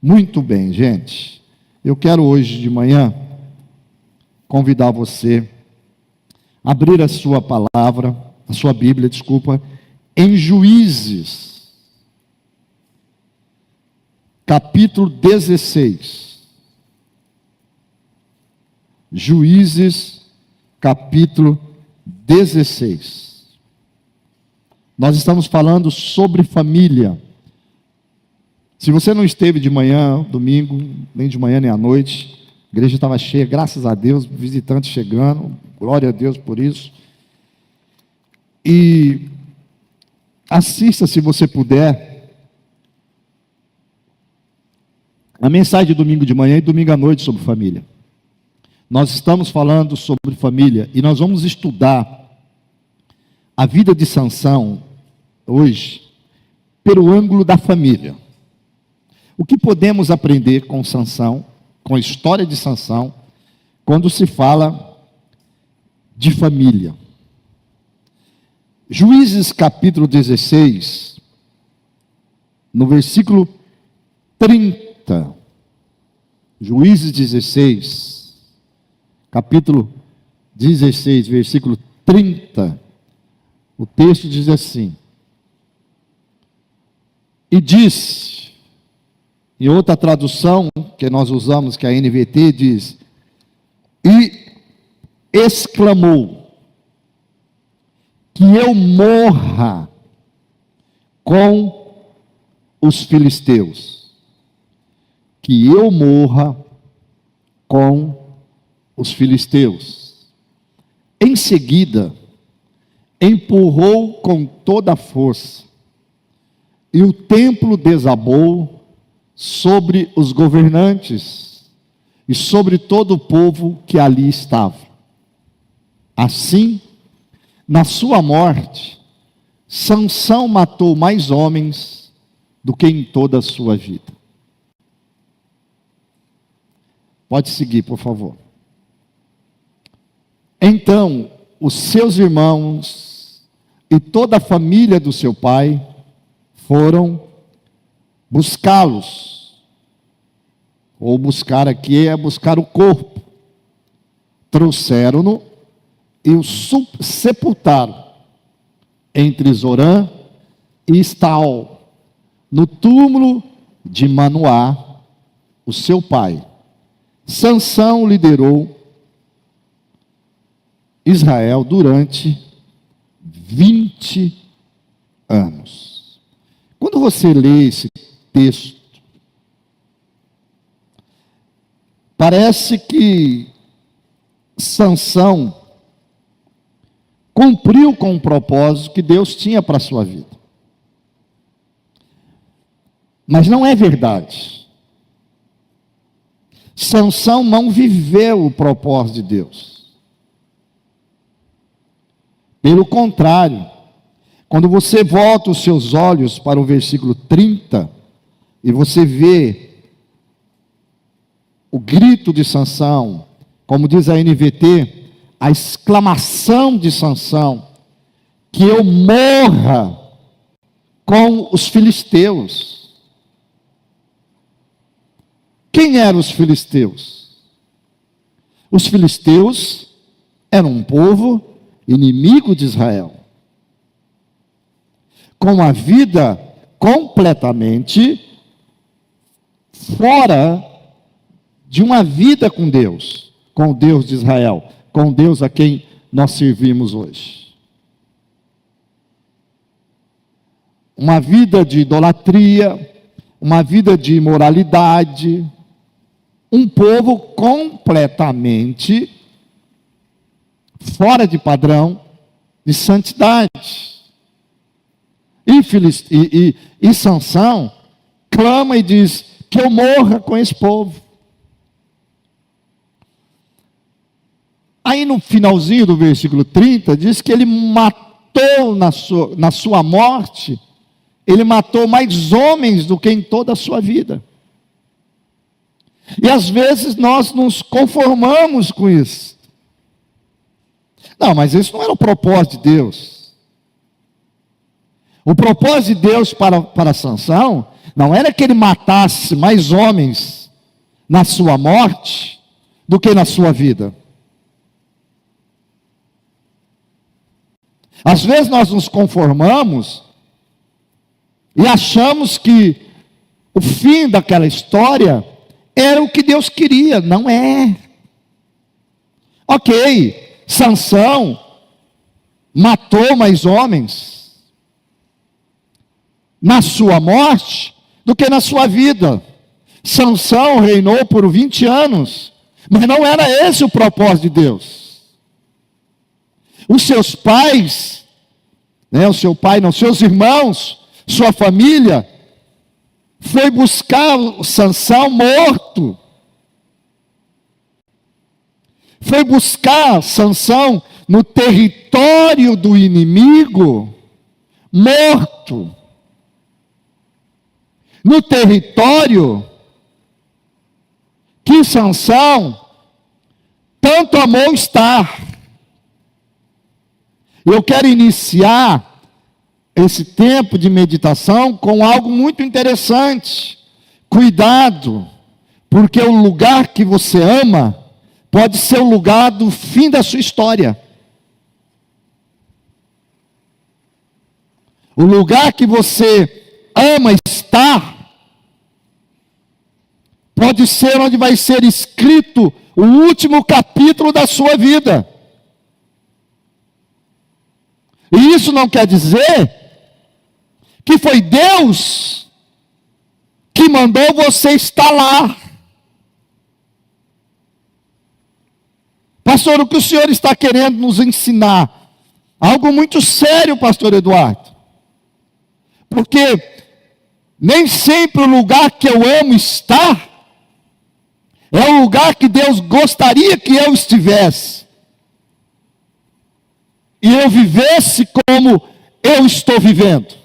Muito bem, gente. Eu quero hoje de manhã convidar você a abrir a sua palavra, a sua Bíblia, desculpa, em Juízes, capítulo 16. Juízes, capítulo 16. Nós estamos falando sobre família. Se você não esteve de manhã, domingo, nem de manhã nem à noite, a igreja estava cheia, graças a Deus, visitantes chegando, glória a Deus por isso. E assista, se você puder, a mensagem de domingo de manhã e domingo à noite sobre família. Nós estamos falando sobre família e nós vamos estudar a vida de Sansão hoje pelo ângulo da família. O que podemos aprender com Sansão, com a história de Sansão, quando se fala de família? Juízes capítulo 16, no versículo 30. Juízes 16, capítulo 16, versículo 30. O texto diz assim: e disse, em outra tradução que nós usamos, que é a NVT, diz, e exclamou, que eu morra com os filisteus, que eu morra com os filisteus. Em seguida, empurrou com toda a força, e o templo desabou sobre os governantes e sobre todo o povo que ali estava. Assim, na sua morte, Sansão matou mais homens do que em toda a sua vida. Pode seguir, por favor. Então, os seus irmãos e toda a família do seu pai foram buscá-los, ou buscar aqui é buscar o corpo. Trouxeram-no e o sepultaram entre Zorã e Estaol, no túmulo de Manoá, o seu pai. Sansão liderou Israel durante 20 anos. Quando você lê esse texto, parece que Sansão cumpriu com o propósito que Deus tinha para a sua vida. Mas não é verdade. Sansão não viveu o propósito de Deus. Pelo contrário, quando você volta os seus olhos para o versículo 30, e você vê o grito de Sansão, como diz a NVT, a exclamação de Sansão, que eu morra com os filisteus. Quem eram os filisteus? Os filisteus eram um povo inimigo de Israel, com a vida completamente fora de uma vida com Deus, com o Deus de Israel, com o Deus a quem nós servimos hoje. Uma vida de idolatria, uma vida de imoralidade, um povo completamente fora de padrão de santidade. E Sansão clama e diz, que eu morra com esse povo. Aí no finalzinho do versículo 30, diz que ele matou na sua morte, ele matou mais homens do que em toda a sua vida. E às vezes nós nos conformamos com isso. Não, mas isso não era o propósito de Deus. O propósito de Deus para Sansão não era que ele matasse mais homens na sua morte do que na sua vida. Às vezes nós nos conformamos e achamos que o fim daquela história era o que Deus queria. Não é. Ok, Sansão matou mais homens na sua morte do que na sua vida. Sansão reinou por 20 anos, mas não era esse o propósito de Deus. Os seus pais, o seu pai não, seus irmãos, sua família, foi buscar Sansão morto. Foi buscar Sansão no território do inimigo, morto. No território que Sansão tanto amou estar. Eu quero iniciar esse tempo de meditação com algo muito interessante. Cuidado, porque o lugar que você ama pode ser o lugar do fim da sua história. O lugar que você ama estar pode ser onde vai ser escrito o último capítulo da sua vida. E isso não quer dizer que foi Deus que mandou você estar lá. Pastor, o que o senhor está querendo nos ensinar? Algo muito sério, pastor Eduardo. Porque nem sempre o lugar que eu amo estar é o lugar que Deus gostaria que eu estivesse. E eu vivesse como eu estou vivendo.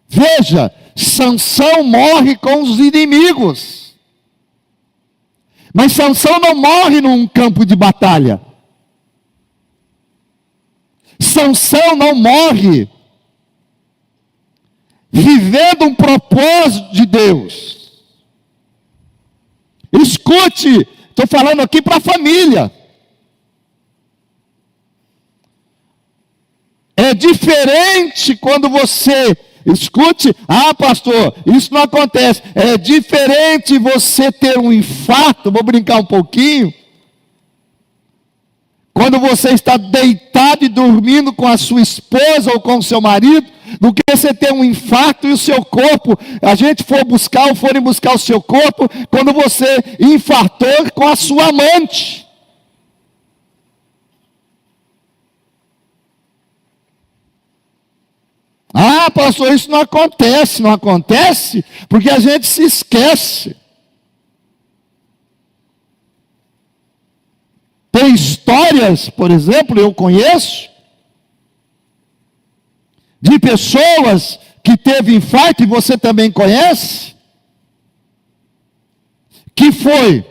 Veja, Sansão morre com os inimigos. Mas Sansão não morre num campo de batalha. Sansão não morre vivendo um propósito de Deus. Escute, estou falando aqui para a família. É diferente quando você, escute, pastor, isso não acontece. É diferente você ter um infarto, vou brincar um pouquinho, quando você está deitado e dormindo com a sua esposa ou com o seu marido, do que você ter um infarto e o seu corpo, a gente forem buscar o seu corpo, quando você infartou com a sua amante. Pastor, isso não acontece porque a gente se esquece. Tem histórias, por exemplo, eu conheço, de pessoas que teve infarto, e você também conhece, que foi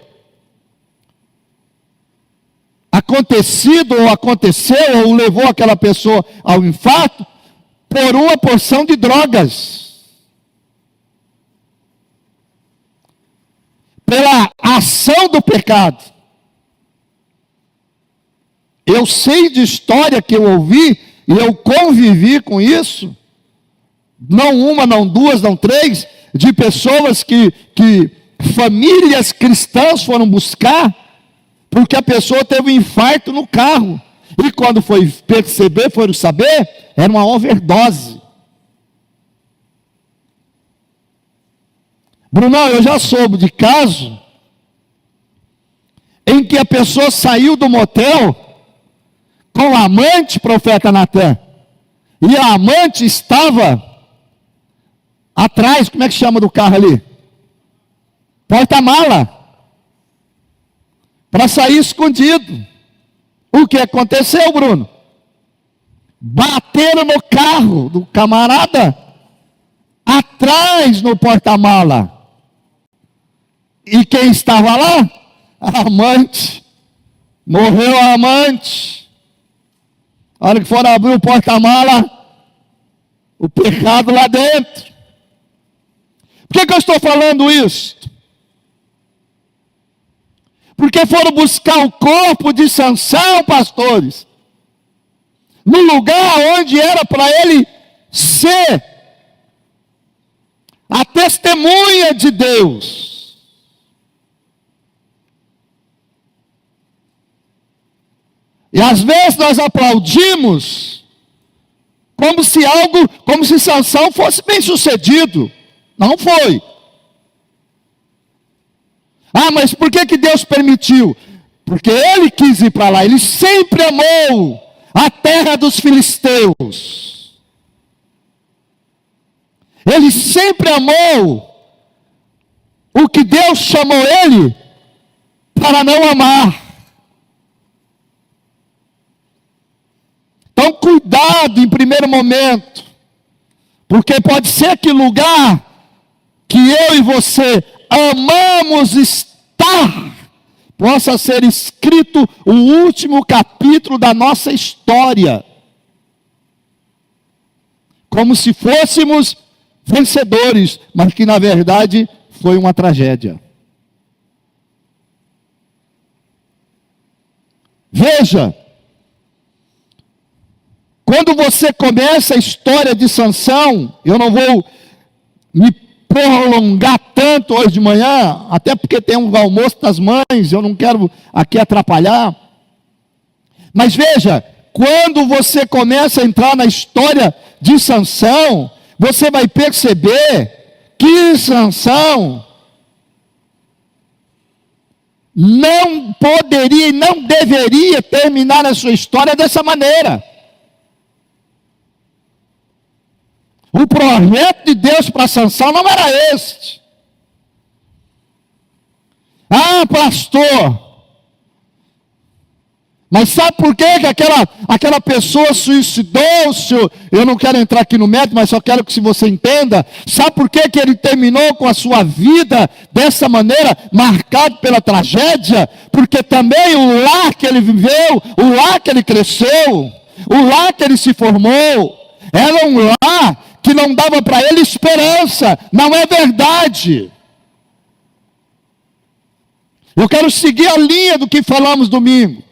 acontecido, ou aconteceu, ou levou aquela pessoa ao infarto, por uma porção de drogas. Pela ação do pecado. Eu sei de história que eu ouvi, e eu convivi com isso, não uma, não duas, não três, de pessoas que famílias cristãs foram buscar, porque a pessoa teve um infarto no carro, e quando foi perceber, foram saber, era uma overdose. Brunão, eu já soube de caso, em que a pessoa saiu do motel, com o amante, profeta Natan, e a amante estava atrás, como é que chama do carro ali? Porta-mala, para sair escondido. O que aconteceu, Bruno? Bateram no carro do camarada, atrás no porta-mala. E quem estava lá? A amante. Morreu a amante. A hora que foram abrir o porta-mala, o pecado lá dentro. Por que eu estou falando isso? Porque foram buscar o corpo de Sansão, pastores, no lugar onde era para ele ser a testemunha de Deus. E às vezes nós aplaudimos como se Sansão fosse bem sucedido. Não foi. Ah, mas por que Deus permitiu? Porque ele quis ir para lá. Ele sempre amou a terra dos filisteus. Ele sempre amou o que Deus chamou ele para não amar. Então, cuidado em primeiro momento, porque pode ser que lugar que eu e você amamos estar, possa ser escrito o último capítulo da nossa história, como se fôssemos vencedores, mas que na verdade foi uma tragédia. Veja, quando você começa a história de Sansão, eu não vou me prolongar tanto hoje de manhã, até porque tem um almoço das mães, eu não quero aqui atrapalhar. Mas veja, quando você começa a entrar na história de Sansão, você vai perceber que Sansão não poderia e não deveria terminar a sua história dessa maneira. O projeto de Deus para Sansão não era este. Ah, pastor, mas sabe por que aquela pessoa suicidou-se? Eu não quero entrar aqui no mérito, mas só quero que você entenda. Sabe por que ele terminou com a sua vida dessa maneira, marcado pela tragédia? Porque também o lar que ele viveu, o lar que ele cresceu, o lar que ele se formou, era um lar que não dava para ele esperança. Não é verdade. Eu quero seguir a linha do que falamos domingo.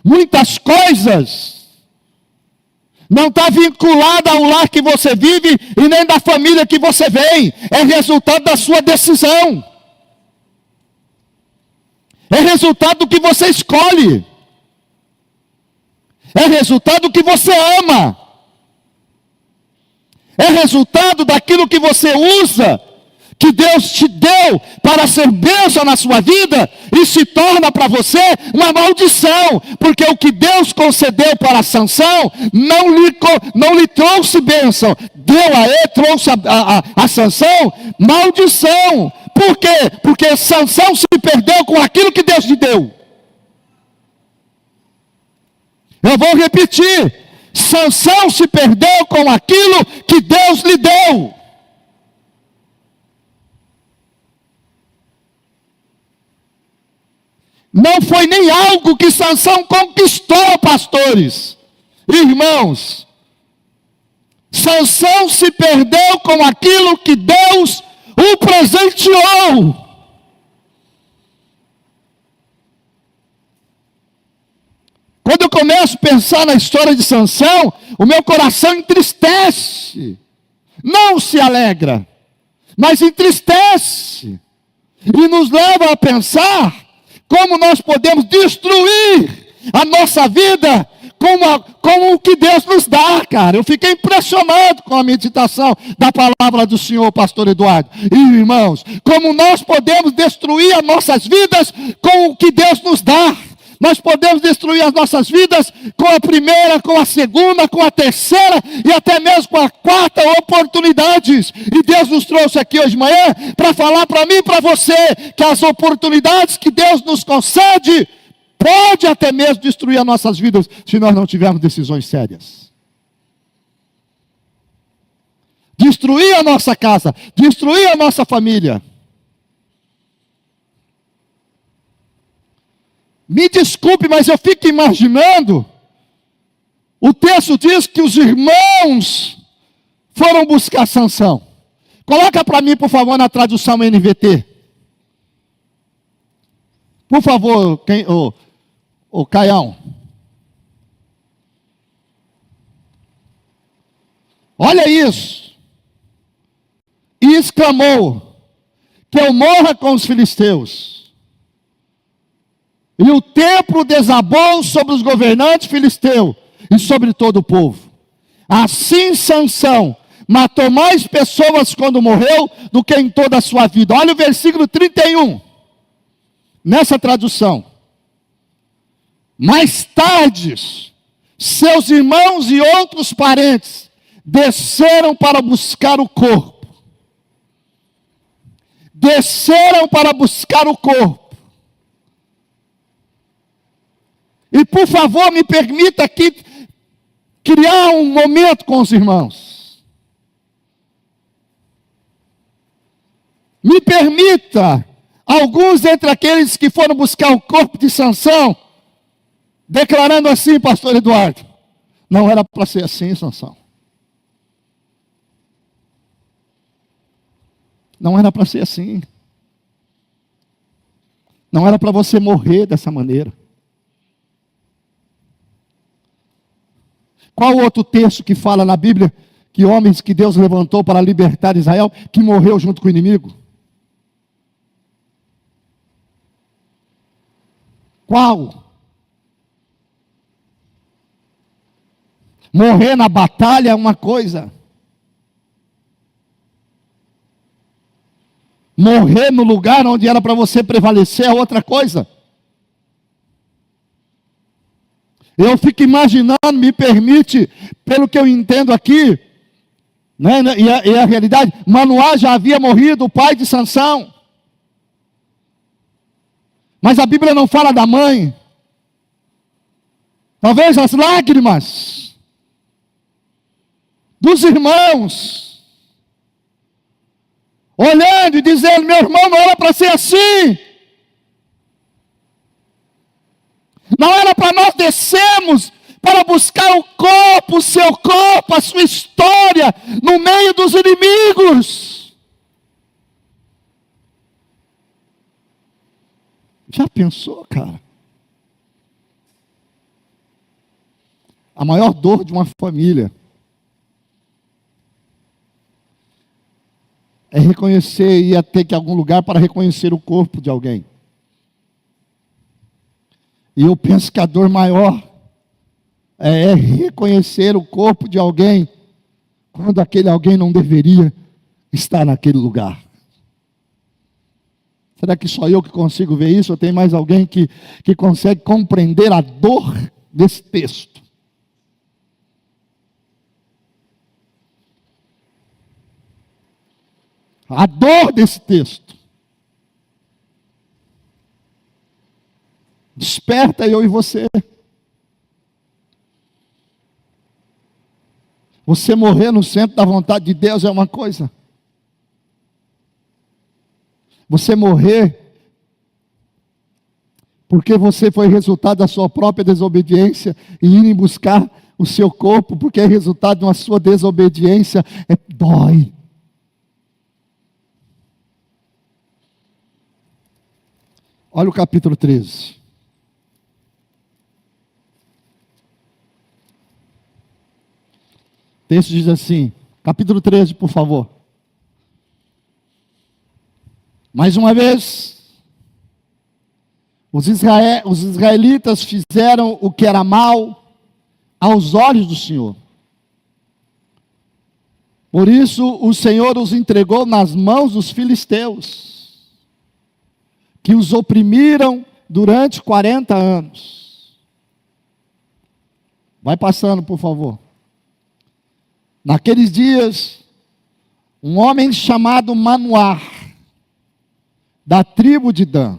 Muitas coisas não está vinculada ao lar que você vive e nem da família que você vem. É resultado da sua decisão. É resultado do que você escolhe. É resultado do que você ama. É resultado daquilo que você usa, que Deus te deu para ser bênção na sua vida, e se torna para você uma maldição, porque o que Deus concedeu para Sansão não lhe trouxe bênção, deu a ele, trouxe a Sansão maldição. Por quê? Porque Sansão se perdeu com aquilo que Deus lhe deu. Eu vou repetir: Sansão se perdeu com aquilo que Deus lhe deu. Não foi nem algo que Sansão conquistou, pastores, irmãos. Sansão se perdeu com aquilo que Deus o presenteou. Quando eu começo a pensar na história de Sansão, o meu coração entristece. Não se alegra, mas entristece. E nos leva a pensar como nós podemos destruir a nossa vida com o que Deus nos dá, cara. Eu fiquei impressionado com a meditação da palavra do Senhor, pastor Eduardo. E irmãos, como nós podemos destruir as nossas vidas com o que Deus nos dá. Nós podemos destruir as nossas vidas com a primeira, com a segunda, com a terceira e até mesmo com a quarta oportunidades. E Deus nos trouxe aqui hoje de manhã para falar para mim e para você que as oportunidades que Deus nos concede pode até mesmo destruir as nossas vidas se nós não tivermos decisões sérias. Destruir a nossa casa, destruir a nossa família. Me desculpe, mas eu fico imaginando, o texto diz que os irmãos foram buscar Sansão? Coloca para mim, por favor, na tradução NVT. Por favor, o Caião. Olha isso. E exclamou: que eu morra com os filisteus. E o templo desabou sobre os governantes filisteus e sobre todo o povo. Assim Sansão matou mais pessoas quando morreu do que em toda a sua vida. Olha o versículo 31. Nessa tradução. Mais tarde, seus irmãos e outros parentes desceram para buscar o corpo. Desceram para buscar o corpo. E por favor, me permita aqui criar um momento com os irmãos. Me permita, alguns entre aqueles que foram buscar o corpo de Sansão, declarando assim, pastor Eduardo: não era para ser assim, Sansão. Não era para ser assim. Não era para você morrer dessa maneira. Qual outro texto que fala na Bíblia que homens que Deus levantou para libertar Israel, que morreu junto com o inimigo? Qual? Morrer na batalha é uma coisa. Morrer no lugar onde era para você prevalecer é outra coisa. Eu fico imaginando, me permite, pelo que eu entendo aqui, né, e a realidade, Manoá já havia morrido, o pai de Sansão. Mas a Bíblia não fala da mãe. Talvez as lágrimas dos irmãos, olhando e dizendo: meu irmão, não era para ser assim. Não era para nós descermos para buscar o corpo, o seu corpo, a sua história, no meio dos inimigos. Já pensou, cara? A maior dor de uma família é reconhecer, ir até que algum lugar para reconhecer o corpo de alguém. E eu penso que a dor maior é reconhecer o corpo de alguém quando aquele alguém não deveria estar naquele lugar. Será que só eu que consigo ver isso? Ou tem mais alguém que consegue compreender a dor desse texto? A dor desse texto. Desperta eu e você. Você morrer no centro da vontade de Deus é uma coisa. Você morrer porque você foi resultado da sua própria desobediência e ir buscar o seu corpo porque é resultado de uma sua desobediência, dói. Olha o capítulo 13. O texto diz assim, capítulo 13, por favor. Mais uma vez, os israelitas fizeram o que era mal aos olhos do Senhor. Por isso, o Senhor os entregou nas mãos dos filisteus, que os oprimiram durante 40 anos. Vai passando, por favor. Naqueles dias, um homem chamado Manoá, da tribo de Dan,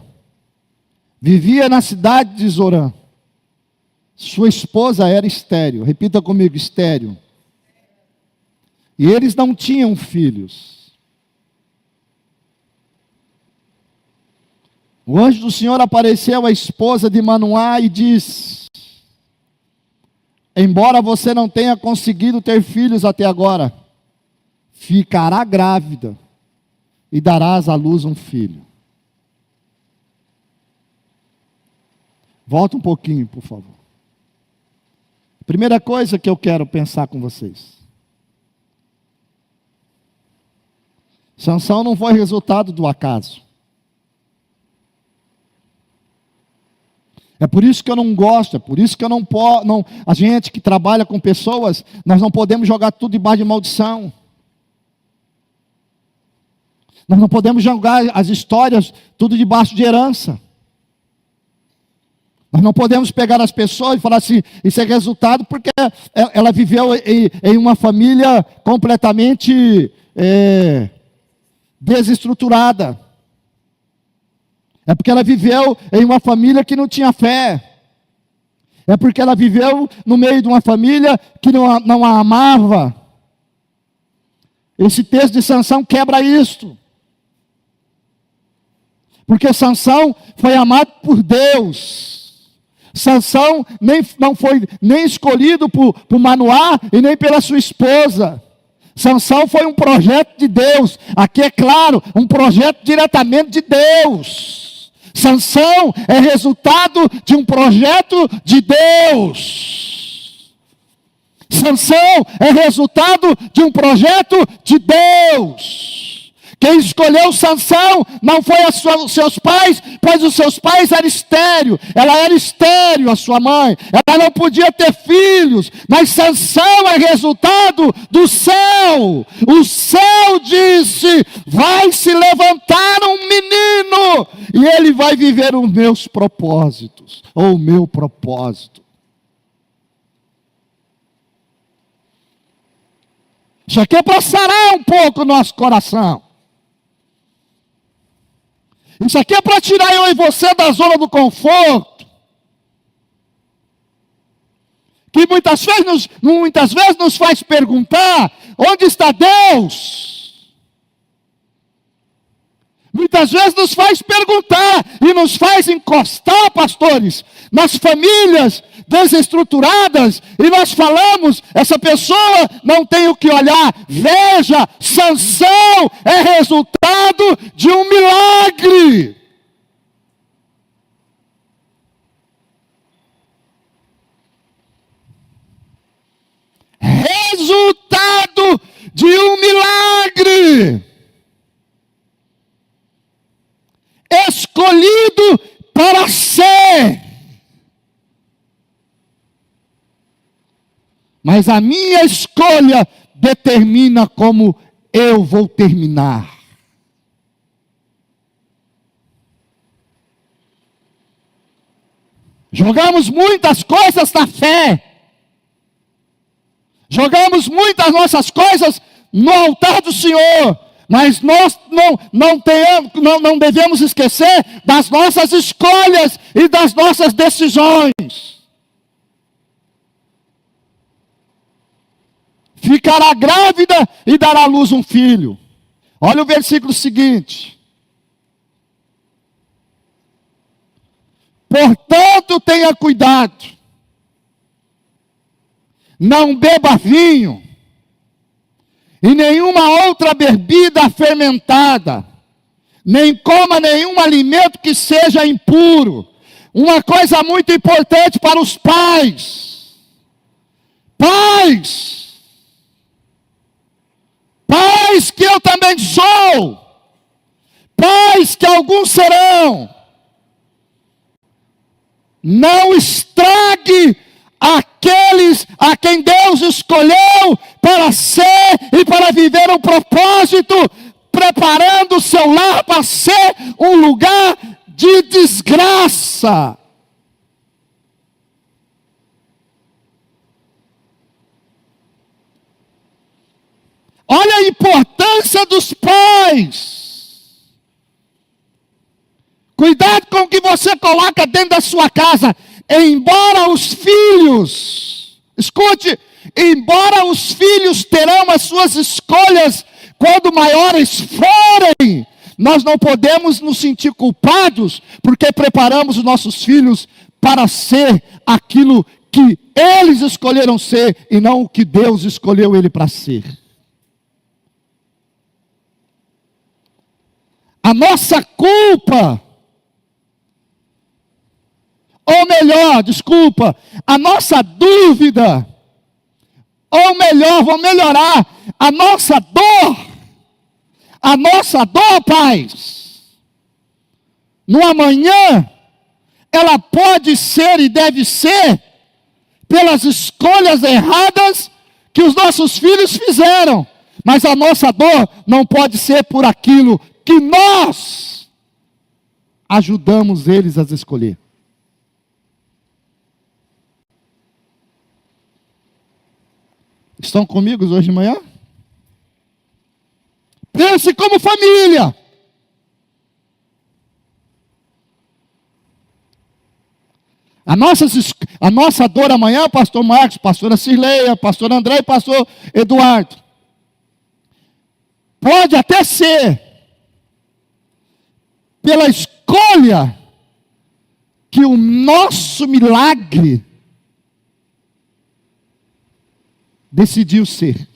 vivia na cidade de Zorã. Sua esposa era estéril. Repita comigo, estéril. E eles não tinham filhos. O anjo do Senhor apareceu à esposa de Manoá e disse: embora você não tenha conseguido ter filhos até agora, ficará grávida e darás à luz um filho. Volta um pouquinho, por favor. Primeira coisa que eu quero pensar com vocês. Sansão não foi resultado do acaso. É por isso que eu não gosto, é por isso que eu não posso. A gente que trabalha com pessoas, nós não podemos jogar tudo debaixo de maldição. Nós não podemos jogar as histórias tudo debaixo de herança. Nós não podemos pegar as pessoas e falar assim, isso é resultado porque ela viveu em uma família completamente desestruturada. É porque ela viveu em uma família que não tinha fé. É porque ela viveu no meio de uma família que não a amava. Esse texto de Sansão quebra isto. Porque Sansão foi amado por Deus. Sansão não foi nem escolhido por Manoá e nem pela sua esposa. Sansão foi um projeto de Deus. Aqui é claro, um projeto diretamente de Deus. Sansão é resultado de um projeto de Deus. Sansão é resultado de um projeto de Deus. Quem escolheu Sansão não foi os seus pais, pois os seus pais eram estéreis. Ela era estéril, a sua mãe. Ela não podia ter filhos. Mas Sansão é resultado do céu. O céu disse, vai se levantar um menino. E ele vai viver os meus propósitos. Ou o meu propósito. Isso aqui é para sarar um pouco o nosso coração. Isso aqui é para tirar eu e você da zona do conforto. Que muitas vezes nos faz perguntar, onde está Deus? Muitas vezes nos faz perguntar e nos faz encostar, pastores, nas famílias desestruturadas, e nós falamos, essa pessoa não tem o que olhar. Veja, Sansão é resultado de um milagre. Resultado de um milagre. Escolhido para ser. Mas a minha escolha determina como eu vou terminar. Jogamos muitas coisas na fé. Jogamos muitas nossas coisas no altar do Senhor. Mas nós não devemos esquecer das nossas escolhas e das nossas decisões. Ficará grávida e dará à luz um filho. Olha o versículo seguinte. Portanto, tenha cuidado. Não beba vinho e nenhuma outra bebida fermentada, nem coma nenhum alimento que seja impuro. Uma coisa muito importante para os pais. Pais, que eu também sou, pais que alguns serão, não estrague aqueles a quem Deus escolheu para ser e para viver um propósito, preparando o seu lar para ser um lugar de desgraça. Olha a importância dos pais. Cuidado com o que você coloca dentro da sua casa. Embora os filhos, escute, embora os filhos terão as suas escolhas quando maiores forem, nós não podemos nos sentir culpados porque preparamos os nossos filhos para ser aquilo que eles escolheram ser e não o que Deus escolheu ele para ser. A nossa culpa, ou melhor, desculpa, a nossa dúvida, ou melhor, vou melhorar, a nossa dor, pais, no amanhã, ela pode ser e deve ser pelas escolhas erradas que os nossos filhos fizeram, mas a nossa dor não pode ser por aquilo que nós ajudamos eles a escolher. Estão comigo hoje de manhã? Pense como família. A nossa dor amanhã, pastor Marcos, pastora Cirleia, pastor André e pastor Eduardo, pode até ser pela escolha que o nosso milagre decidiu ser.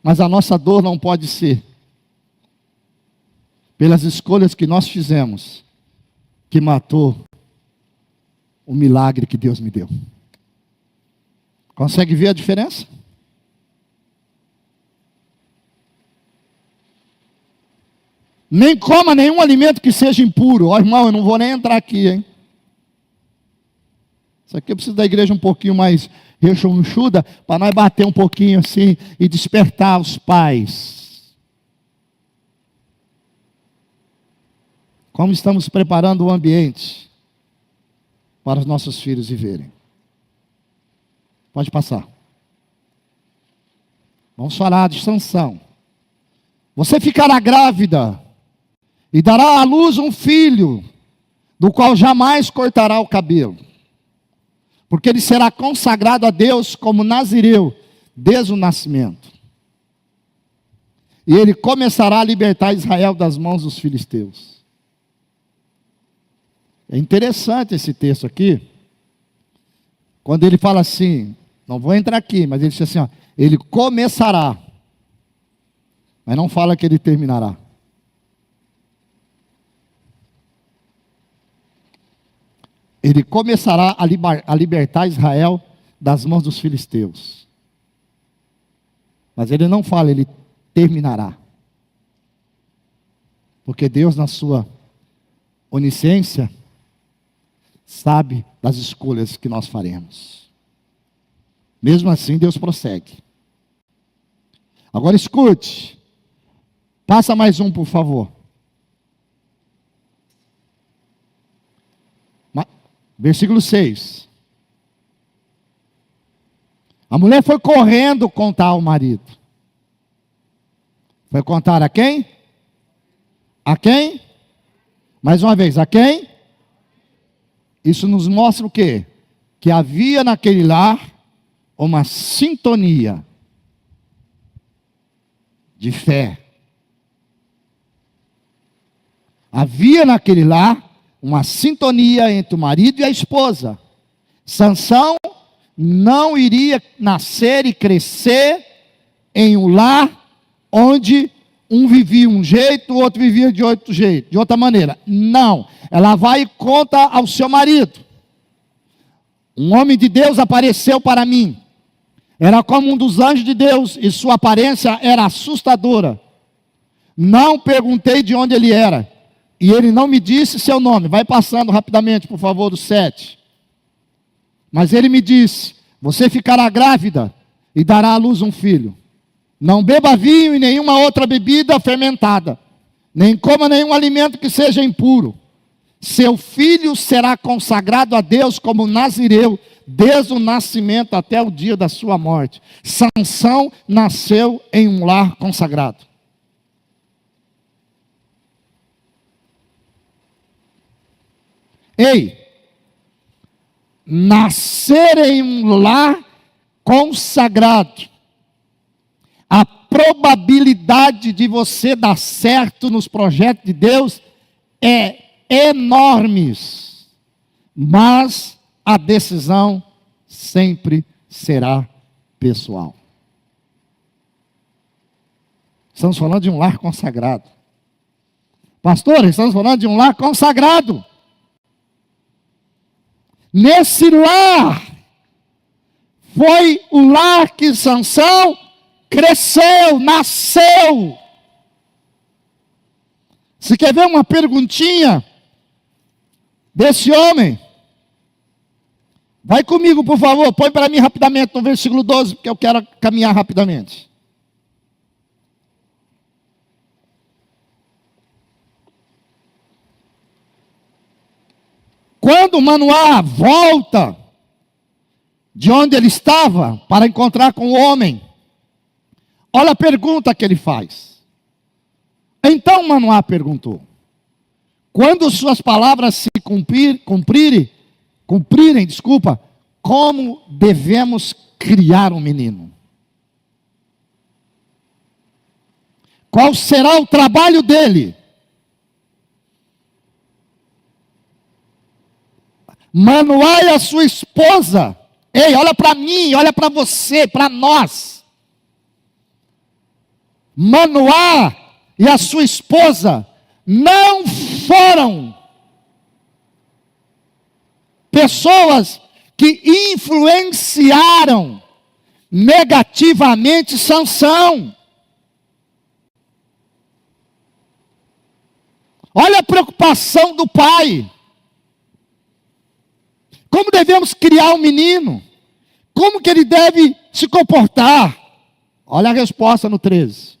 Mas a nossa dor não pode ser pelas escolhas que nós fizemos que matou o milagre que Deus me deu. Consegue ver a diferença? Nem coma nenhum alimento que seja impuro. Ó, irmão, eu não vou nem entrar aqui, hein? Isso aqui eu preciso da igreja um pouquinho mais rechonchuda, para nós bater um pouquinho assim e despertar os pais. Como estamos preparando o ambiente para os nossos filhos viverem. Pode passar. Vamos falar de Sansão. Você ficará grávida e dará à luz um filho, do qual jamais cortará o cabelo, porque ele será consagrado a Deus como nazireu desde o nascimento. E ele começará a libertar Israel das mãos dos filisteus. É interessante esse texto aqui, quando ele fala assim, não vou entrar aqui, mas ele diz assim, ó, ele começará, mas não fala que ele terminará. Ele começará a libertar Israel das mãos dos filisteus. Mas ele não fala, ele terminará. Porque Deus, na sua onisciência, sabe das escolhas que nós faremos. Mesmo assim, Deus prossegue. Agora escute. Passa mais um, por favor. Versículo 6. A mulher foi correndo contar ao marido. Foi contar a quem? A quem? Mais uma vez, a quem? Isso nos mostra o quê? Que havia naquele lar uma sintonia de fé. Havia naquele lar uma sintonia entre o marido e a esposa. Sansão não iria nascer e crescer em um lar onde um vivia um jeito, o outro vivia de outro jeito, de outra maneira. Não. Ela vai e conta ao seu marido. Um homem de Deus apareceu para mim. Era como um dos anjos de Deus e sua aparência era assustadora. Não perguntei de onde ele era. E ele não me disse seu nome. Vai passando rapidamente, por favor, do 7. Mas ele me disse, você ficará grávida e dará à luz um filho. Não beba vinho e nenhuma outra bebida fermentada, nem coma nenhum alimento que seja impuro. Seu filho será consagrado a Deus como nazireu, desde o nascimento até o dia da sua morte. Sansão nasceu em um lar consagrado. Ei, nascer em um lar consagrado, a probabilidade de você dar certo nos projetos de Deus é enorme, mas a decisão sempre será pessoal. Estamos falando de um lar consagrado. Pastor, estamos falando de um lar consagrado. Nesse lar, foi o lar que Sansão cresceu, nasceu. Você quer ver uma perguntinha desse homem? Vai comigo, por favor, põe para mim rapidamente no versículo 12, porque eu quero caminhar rapidamente. Quando Manoá volta de onde ele estava para encontrar com o homem, olha a pergunta que ele faz. Então Manoá perguntou: quando suas palavras se cumprirem, como devemos criar um menino? Qual será o trabalho dele? Manoá e a sua esposa, ei, olha para mim, olha para você, para nós. Manoá e a sua esposa não foram pessoas que influenciaram negativamente Sansão. Olha a preocupação do pai. Como devemos criar um menino? Como que ele deve se comportar? Olha a resposta no 13.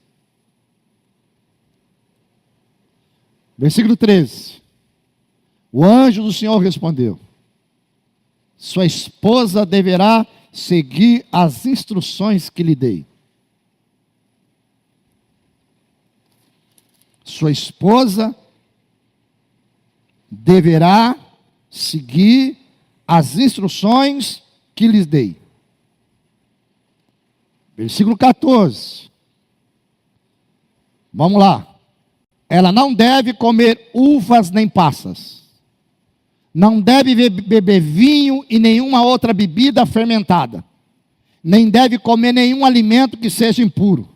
Versículo 13. O anjo do Senhor respondeu: sua esposa deverá seguir as instruções que lhe dei. Sua esposa deverá seguir as instruções que lhes dei. Versículo 14. Vamos lá. Ela não deve comer uvas nem passas. Não deve beber vinho e nenhuma outra bebida fermentada. Nem deve comer nenhum alimento que seja impuro.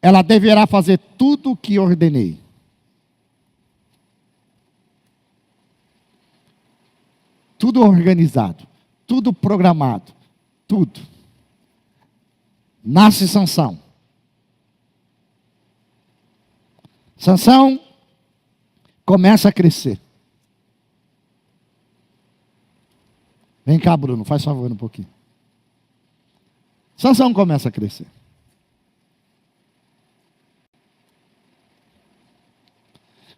Ela deverá fazer tudo o que ordenei. Tudo organizado, tudo programado, tudo. Nasce Sansão. Sansão começa a crescer. Vem cá, Bruno, faz favor um pouquinho. Sansão começa a crescer.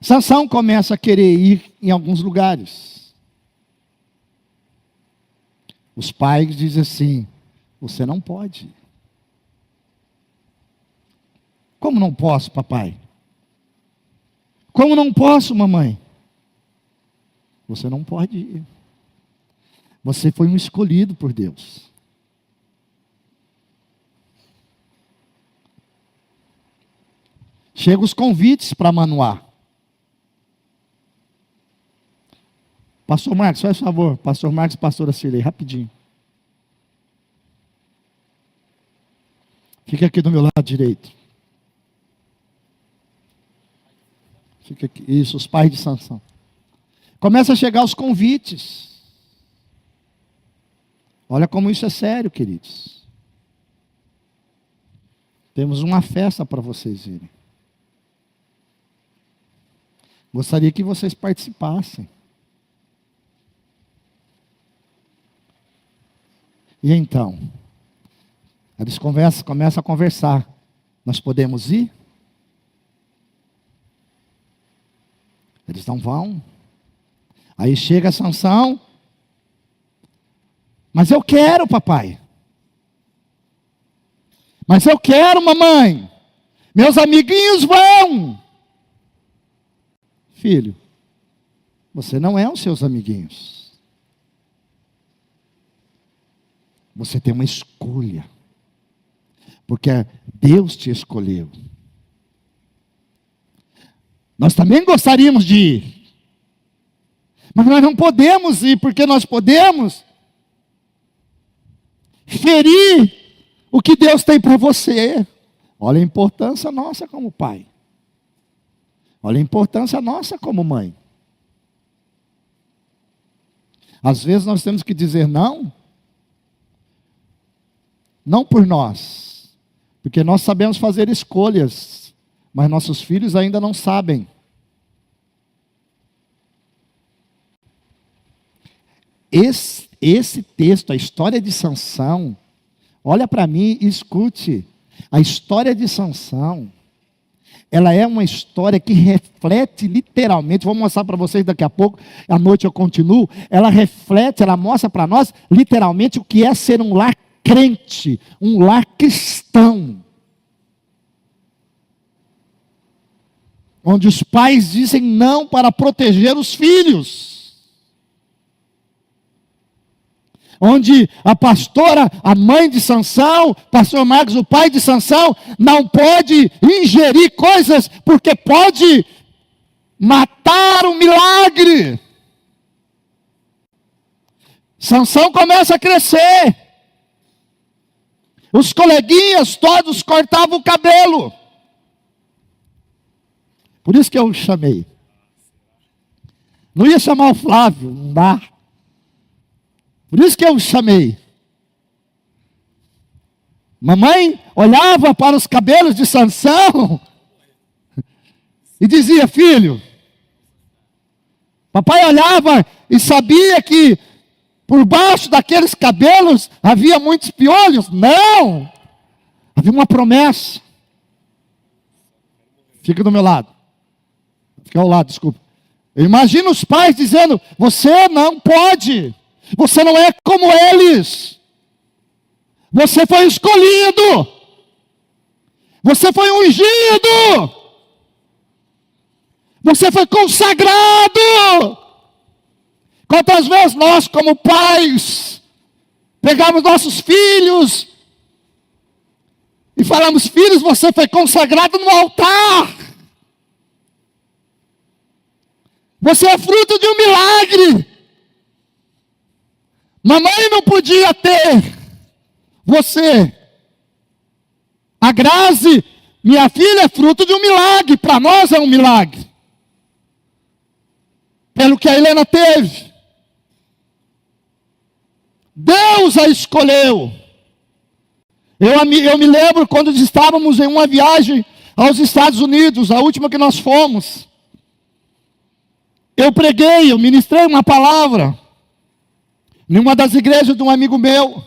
Sansão começa a querer ir em alguns lugares. Os pais dizem assim: você não pode. Como não posso, papai? Como não posso, mamãe? Você não pode ir. Você foi um escolhido por Deus. Chegam os convites para Manoá. Pastor Marcos, faz favor. Pastor Marcos e pastora Cirlei, rapidinho. Fica aqui do meu lado direito. Fica aqui. Isso, os pais de Sansão. Começa a chegar os convites. Olha como isso é sério, queridos. Temos uma festa para vocês irem. Gostaria que vocês participassem. E então, eles começam a conversar. Nós podemos ir? Eles não vão. Aí chega Sansão. Mas eu quero, papai. Mas eu quero, mamãe. Meus amiguinhos vão. Filho, você não é os seus amiguinhos. Você tem uma escolha. Porque Deus te escolheu. Nós também gostaríamos de ir. Mas nós não podemos ir, porque nós podemos ferir o que Deus tem para você. Olha a importância nossa como pai. Olha a importância nossa como mãe. Às vezes nós temos que dizer não. Não por nós. Porque nós sabemos fazer escolhas. Mas nossos filhos ainda não sabem. Esse texto, a história de Sansão, olha para mim e escute. A história de Sansão, ela é uma história que reflete literalmente, vou mostrar para vocês daqui a pouco, à noite eu continuo, ela reflete, ela mostra para nós literalmente o que é ser um lar crente, um lar cristão. Onde os pais dizem não para proteger os filhos. Onde a pastora, a mãe de Sansão, pastor Marcos, o pai de Sansão, não pode ingerir coisas, porque pode matar um milagre. Sansão começa a crescer. Os coleguinhas todos cortavam o cabelo. Por isso que eu o chamei. Não ia chamar o Flávio, não dá. Por isso que eu o chamei. Mamãe olhava para os cabelos de Sansão e dizia: filho. Papai olhava e sabia que por baixo daqueles cabelos havia muitos piolhos. Não! Havia uma promessa. Fica do meu lado. Fica ao lado, desculpa. Eu imagino os pais dizendo: você não pode. Você não é como eles. Você foi escolhido. Você foi ungido. Você foi consagrado. Quantas vezes nós, como pais, pegamos nossos filhos e falamos: filhos, você foi consagrado no altar. Você é fruto de um milagre. Mamãe não podia ter você. A Grazi, minha filha, é fruto de um milagre. Para nós é um milagre. Pelo que a Helena teve. Deus a escolheu. Eu me lembro quando estávamos em uma viagem aos Estados Unidos, a última que nós fomos. Eu preguei, eu ministrei uma palavra em uma das igrejas de um amigo meu,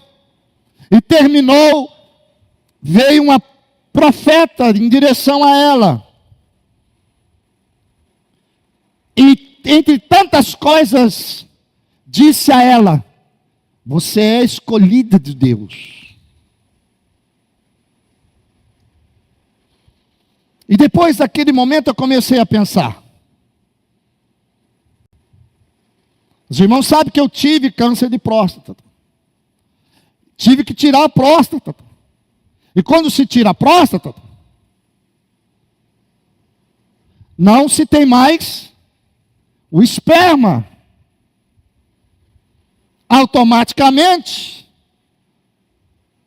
e terminou, veio uma profeta em direção a ela, e entre tantas coisas, disse a ela: você é escolhida de Deus. E depois daquele momento eu comecei a pensar. Os irmãos sabem que eu tive câncer de próstata. Tive que tirar a próstata. E quando se tira a próstata, não se tem mais o esperma. Automaticamente,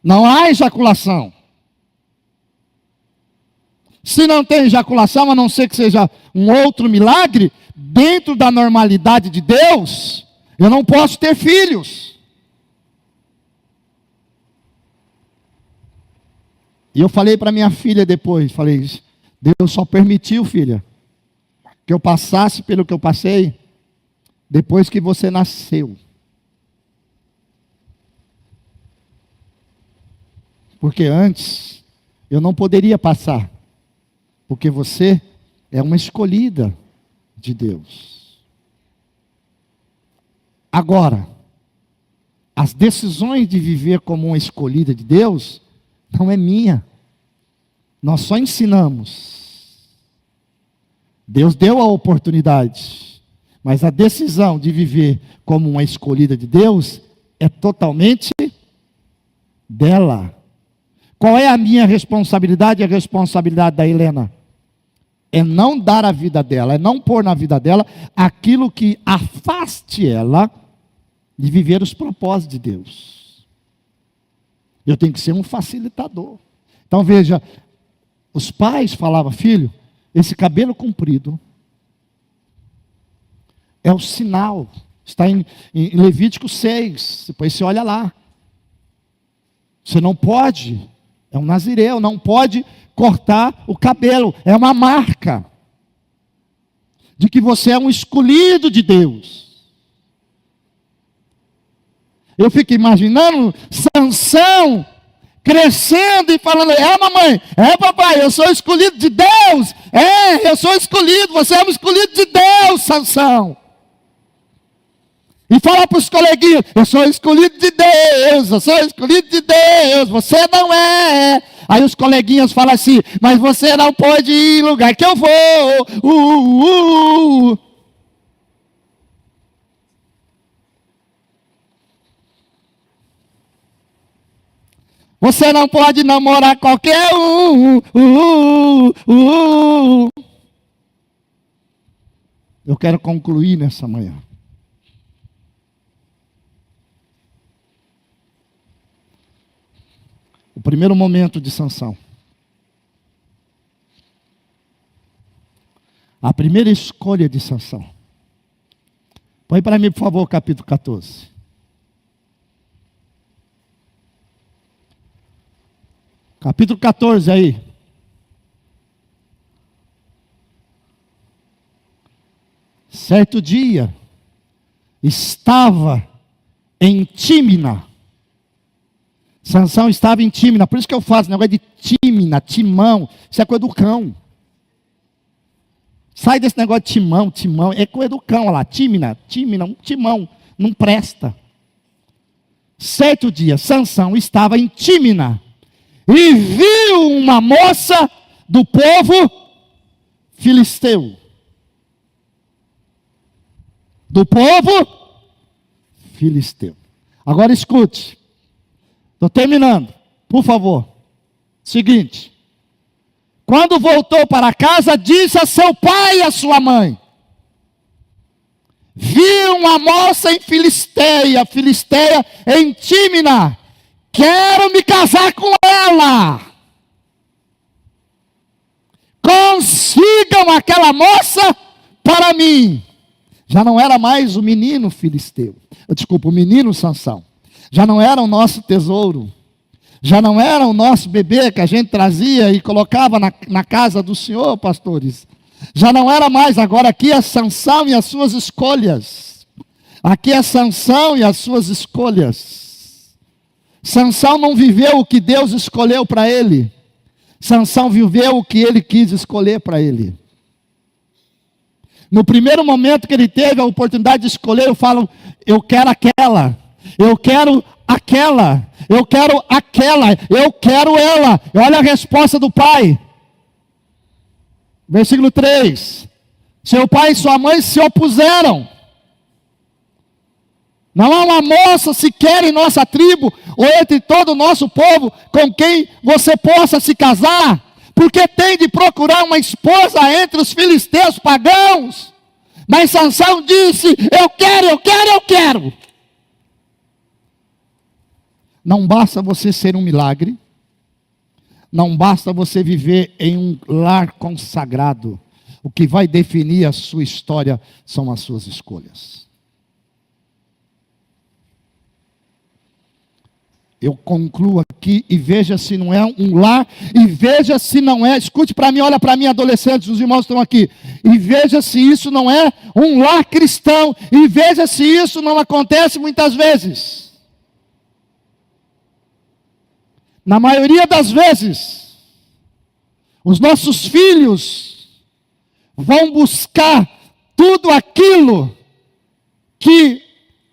não há ejaculação. Se não tem ejaculação, a não ser que seja um outro milagre, dentro da normalidade de Deus, eu não posso ter filhos. E eu falei para minha filha depois, falei: Deus só permitiu, filha, que eu passasse pelo que eu passei, depois que você nasceu. Porque antes, eu não poderia passar, porque você é uma escolhida de Deus. Agora, as decisões de viver como uma escolhida de Deus, não é minha. Nós só ensinamos. Deus deu a oportunidade, mas a decisão de viver como uma escolhida de Deus é totalmente dela. Qual é a minha responsabilidade e a responsabilidade da Helena? É não dar a vida dela, é não pôr na vida dela aquilo que afaste ela de viver os propósitos de Deus. Eu tenho que ser um facilitador. Então veja, os pais falavam: filho, esse cabelo comprido é o sinal. Está em Levítico 6. Depois você olha lá. Você não pode, é um nazireu, não pode cortar o cabelo. É uma marca de que você é um escolhido de Deus. Eu fico imaginando Sansão crescendo e falando: é mamãe, é papai, eu sou escolhido de Deus. É, eu sou escolhido, você é um escolhido de Deus, Sansão. E fala para os coleguinhas: eu sou escolhido de Deus, eu sou escolhido de Deus, você não é. Aí os coleguinhas falam assim: mas você não pode ir em lugar que eu vou. Você não pode namorar qualquer um. Eu quero concluir nessa manhã. O primeiro momento de Sansão. A primeira escolha de Sansão. Põe para mim, por favor, capítulo 14. Capítulo 14 aí. Certo dia, estava em Tímina. Sansão estava em Tímina, por isso que eu faço negócio de Tímina, timão, isso é coisa do cão. Sai desse negócio de timão, é coisa do cão, olha lá, Tímina, timão, não presta. Certo dia, Sansão estava em Tímina e viu uma moça do povo filisteu. Do povo filisteu. Agora escute. Estou terminando, por favor. Seguinte. Quando voltou para casa, disse a seu pai e a sua mãe: vi uma moça em Filisteia em Tímina, quero me casar com ela. Consigam aquela moça para mim. Já não era mais o menino filisteu. Desculpa, o menino Sansão. Já não era o nosso tesouro. Já não era o nosso bebê que a gente trazia e colocava na casa do Senhor, pastores. Já não era mais. Agora aqui é Sansão e as suas escolhas. Aqui é Sansão e as suas escolhas. Sansão não viveu o que Deus escolheu para ele. Sansão viveu o que ele quis escolher para ele. No primeiro momento que ele teve a oportunidade de escolher, eu falo: eu quero aquela, eu quero aquela, eu quero aquela, eu quero ela. Olha a resposta do pai. Versículo 3. Seu pai e sua mãe se opuseram. Não há uma moça sequer em nossa tribo, ou entre todo o nosso povo, com quem você possa se casar, porque tem de procurar uma esposa entre os filisteus pagãos. Mas Sansão disse: eu quero, eu quero, eu quero. Não basta você ser um milagre, não basta você viver em um lar consagrado. O que vai definir a sua história são as suas escolhas. Eu concluo aqui e veja se não é um lar, e veja se não é, escute para mim, olha para mim, adolescentes, os irmãos estão aqui, e veja se isso não é um lar cristão, e veja se isso não acontece muitas vezes. Na maioria das vezes, os nossos filhos vão buscar tudo aquilo que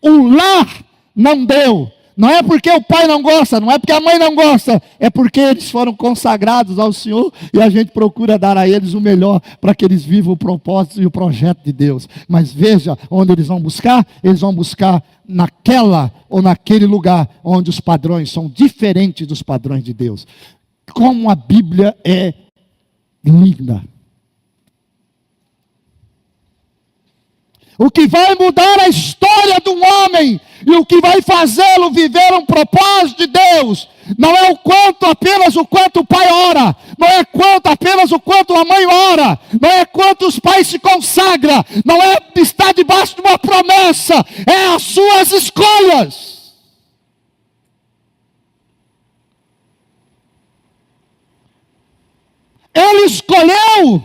o lar não deu. Não é porque o pai não gosta, não é porque a mãe não gosta, é porque eles foram consagrados ao Senhor e a gente procura dar a eles o melhor para que eles vivam o propósito e o projeto de Deus. Mas veja onde eles vão buscar naquela ou naquele lugar onde os padrões são diferentes dos padrões de Deus. Como a Bíblia é linda. O que vai mudar a história escolha de um homem e o que vai fazê-lo viver um propósito de Deus não é apenas o quanto o pai ora, não é apenas o quanto a mãe ora, não é quanto os pais se consagram, não é estar debaixo de uma promessa, é as suas escolhas. Ele escolheu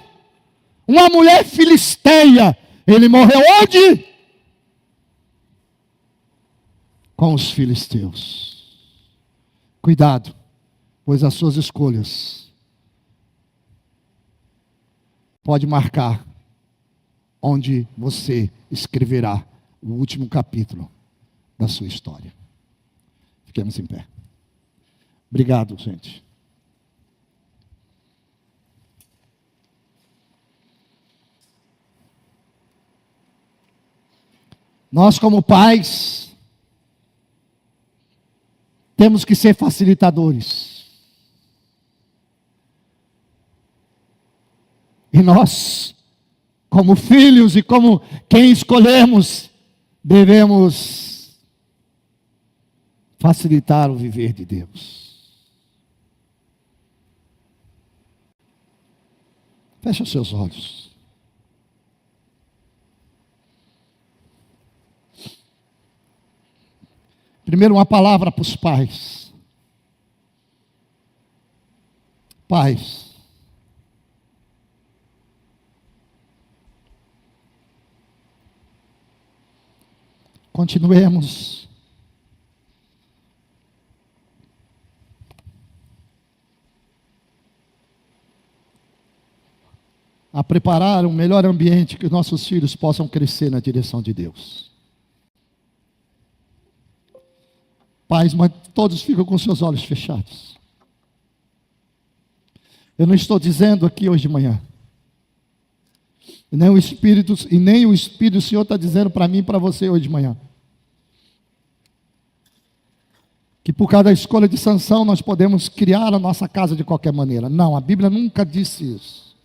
uma mulher filisteia. Ele morreu onde? Com os filisteus. Cuidado, pois as suas escolhas pode marcar onde você escreverá o último capítulo da sua história. Fiquemos em pé. Obrigado, gente. Nós, como pais, temos que ser facilitadores. E nós, como filhos e como quem escolhemos, devemos facilitar o viver de Deus. Feche os seus olhos. Primeiro, uma palavra para os pais. Pais, continuemos a preparar um melhor ambiente que os nossos filhos possam crescer na direção de Deus. Pais, mas todos ficam com seus olhos fechados. Eu não estou dizendo aqui hoje de manhã, e nem o Espírito do Senhor está dizendo para mim e para você hoje de manhã, que por causa da escolha de Sansão nós podemos criar a nossa casa de qualquer maneira. Não, a Bíblia nunca disse isso.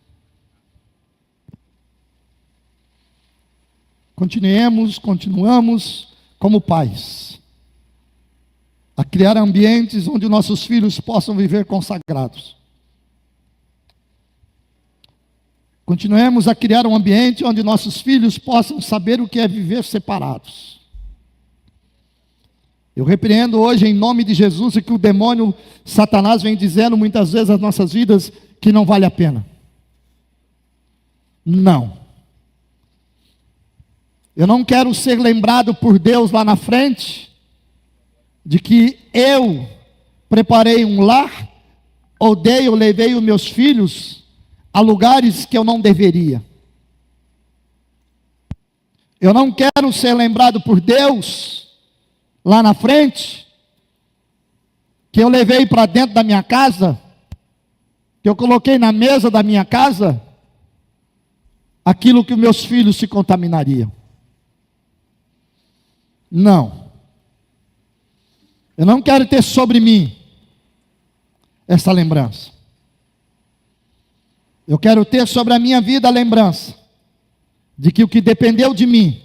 Continuamos como pais, a criar ambientes onde nossos filhos possam viver consagrados. Continuemos a criar um ambiente onde nossos filhos possam saber o que é viver separados. Eu repreendo hoje em nome de Jesus o que o demônio, Satanás, vem dizendo muitas vezes às nossas vidas, que não vale a pena. Não. Eu não quero ser lembrado por Deus lá na frente de que eu preparei um lar, eu levei os meus filhos a lugares que eu não deveria. Eu não quero ser lembrado por Deus lá na frente que eu levei para dentro da minha casa, que eu coloquei na mesa da minha casa aquilo que os meus filhos se contaminariam. Não. Eu não quero ter sobre mim essa lembrança. Eu quero ter sobre a minha vida a lembrança de que o que dependeu de mim,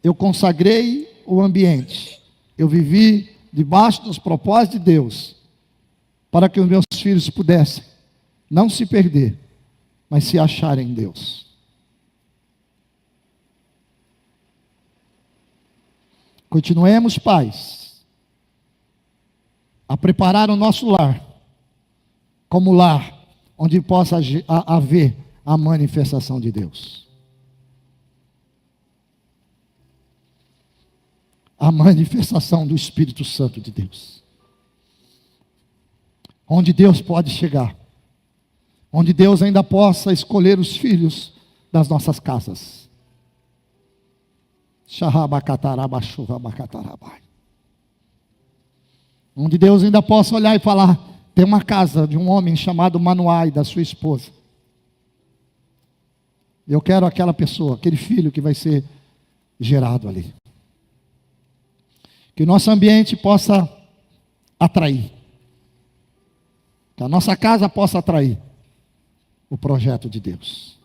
eu consagrei o ambiente, eu vivi debaixo dos propósitos de Deus, para que os meus filhos pudessem não se perder, mas se acharem em Deus. Continuemos, pais, a preparar o nosso lar como lar onde possa haver a manifestação de Deus. A manifestação do Espírito Santo de Deus. Onde Deus pode chegar. Onde Deus ainda possa escolher os filhos das nossas casas. Onde Deus ainda possa olhar e falar: tem uma casa de um homem chamado Manoá e da sua esposa. Eu quero aquela pessoa, aquele filho que vai ser gerado ali. Que o nosso ambiente possa atrair. Que a nossa casa possa atrair o projeto de Deus.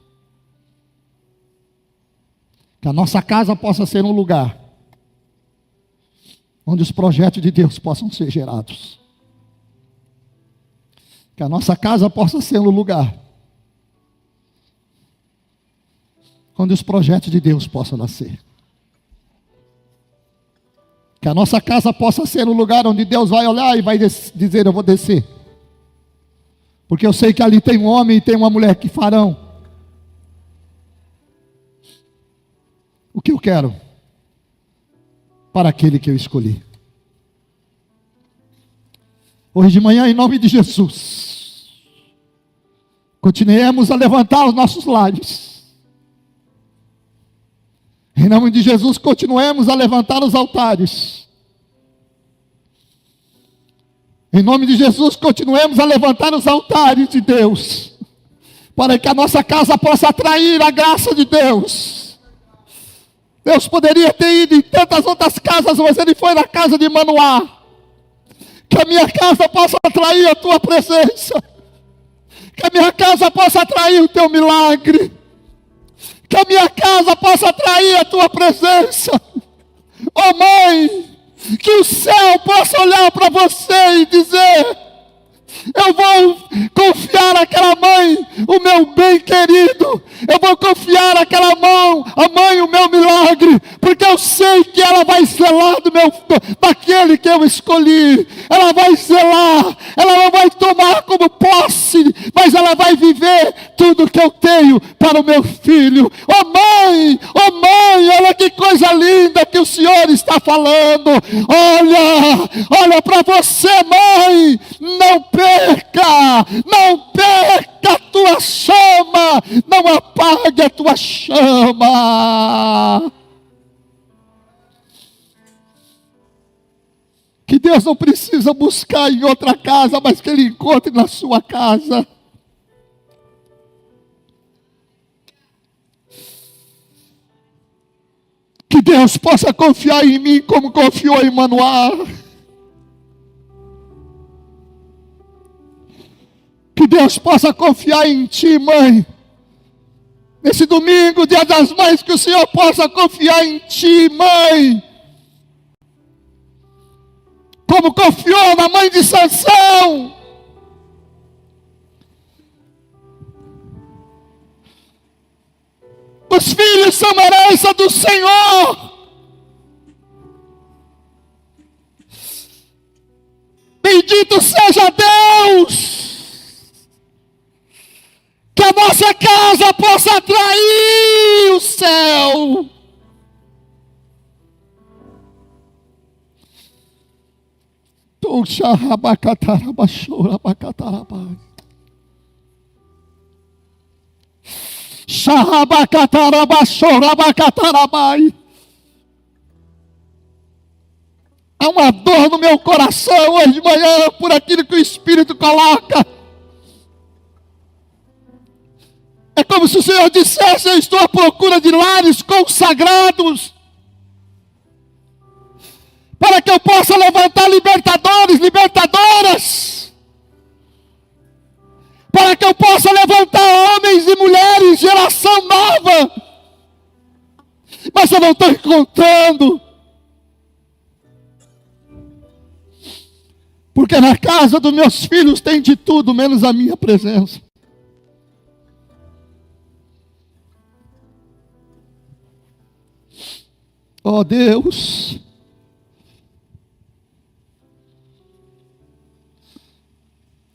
Que a nossa casa possa ser um lugar onde os projetos de Deus possam ser gerados. Que a nossa casa possa ser um lugar onde os projetos de Deus possam nascer. Que a nossa casa possa ser um lugar onde Deus vai olhar e vai dizer: eu vou descer. Porque eu sei que ali tem um homem e tem uma mulher que farão o que eu quero para aquele que eu escolhi. Hoje de manhã, em nome de Jesus, continuemos a levantar os nossos lares. Em nome de Jesus, continuemos a levantar os altares. Em nome de Jesus, continuemos a levantar os altares de Deus, para que a nossa casa possa atrair a graça de Deus. Deus poderia ter ido em tantas outras casas, mas Ele foi na casa de Manoá. Que a minha casa possa atrair a Tua presença. Que a minha casa possa atrair o Teu milagre. Que a minha casa possa atrair a Tua presença. Oh Mãe, que o céu possa olhar para você e dizer: eu vou confiar àquela mãe o meu bem querido. Eu vou confiar àquela mãe o meu milagre, porque eu sei que ela vai zelar daquele que eu escolhi. Ela vai zelar, ela não vai tomar como posse, mas ela vai viver tudo que eu tenho para o meu filho. Oh mãe, olha que coisa linda que o Senhor está falando. Olha para você, mãe, não perca a tua chama, não apague a tua chama. Que Deus não precisa buscar em outra casa, mas que Ele encontre na sua casa. Que Deus possa confiar em mim como confiou em Manoá. Que Deus possa confiar em ti, mãe. Nesse domingo, dia das mães, que o Senhor possa confiar em ti, mãe. Como confiou na mãe de Sansão. Os filhos são herança do Senhor. Bendito seja Deus. Que a nossa casa possa atrair o céu. Há uma dor no meu coração hoje de manhã por aquilo que o Espírito coloca. É como se o Senhor dissesse: eu estou à procura de lares consagrados, para que eu possa levantar libertadores, libertadoras, para que eu possa levantar homens e mulheres, geração nova. Mas eu não estou encontrando, porque na casa dos meus filhos tem de tudo, menos a minha presença. Oh Deus,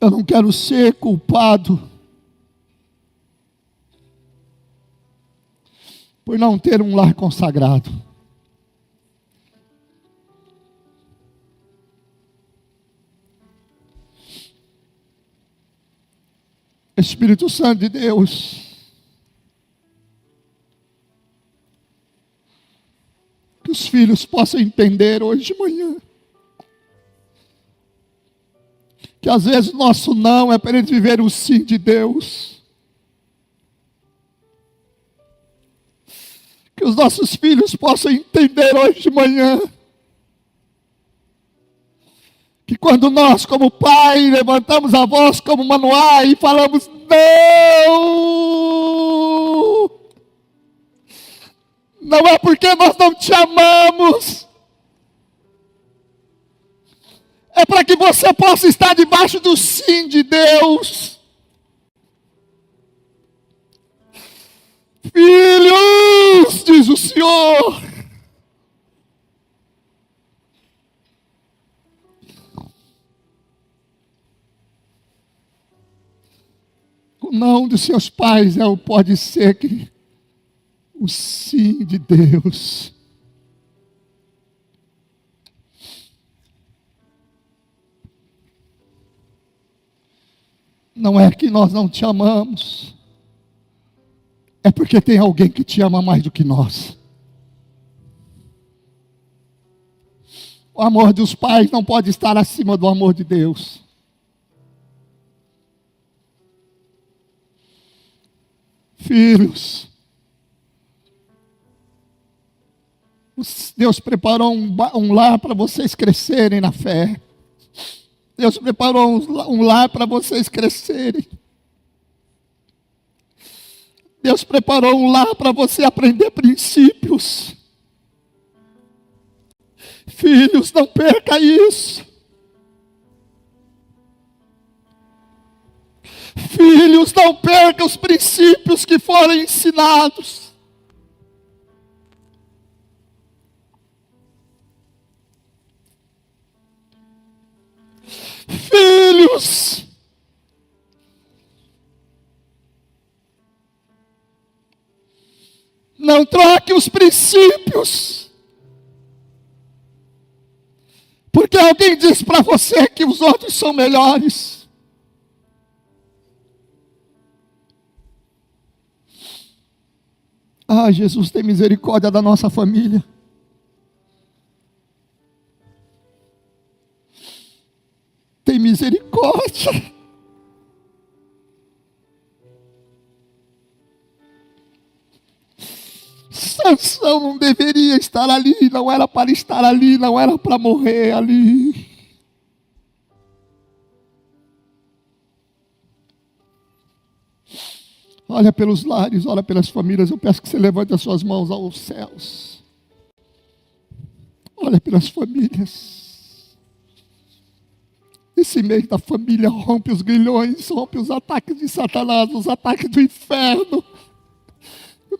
eu não quero ser culpado por não ter um lar consagrado. Espírito Santo de Deus, que os filhos possam entender hoje de manhã que às vezes nosso não é para eles viver o sim de Deus. Que os nossos filhos possam entender hoje de manhã que quando nós, como pai, levantamos a voz como Manoá e falamos: não, não é porque nós não te amamos, é para que você possa estar debaixo do sim de Deus. Filhos, diz o Senhor, o não dos seus pais pode ser que o sim de Deus. Não é que nós não te amamos, é porque tem alguém que te ama mais do que nós. O amor dos pais não pode estar acima do amor de Deus. Filhos, Deus preparou um lar para vocês crescerem na fé. Deus preparou um lar para vocês crescerem. Deus preparou um lar para você aprender princípios. Filhos, não perca isso. Filhos, não perca os princípios que foram ensinados. Filhos, não troque os princípios, porque alguém diz para você que os outros são melhores. Ah, Jesus, tem misericórdia da nossa família. Tem misericórdia. Sansão não deveria estar ali, não era para estar ali, não era para morrer ali. Olha pelos lares, olha pelas famílias, eu peço que você levante as suas mãos aos céus. Olha pelas famílias. Esse mês da família rompe os grilhões, rompe os ataques de Satanás, os ataques do inferno.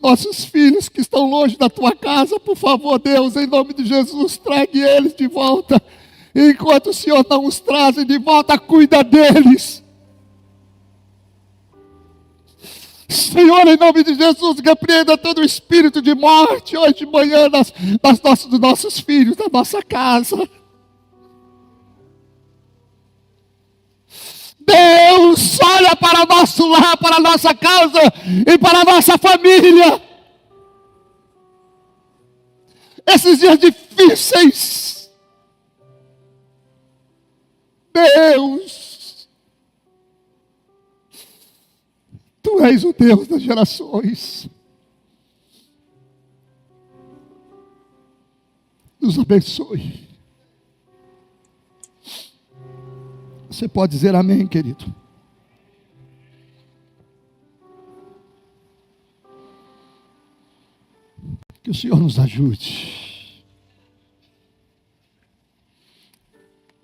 Nossos filhos que estão longe da tua casa, por favor, Deus, em nome de Jesus, trague eles de volta. E enquanto o Senhor não os traz de volta, cuida deles. Senhor, em nome de Jesus, repreenda todo o espírito de morte hoje de manhã dos nossos filhos, da nossa casa. Deus, olha para o nosso lar, para a nossa casa e para a nossa família. Esses dias difíceis, Deus, Tu és o Deus das gerações. Nos abençoe. Você pode dizer amém, querido? Que o Senhor nos ajude.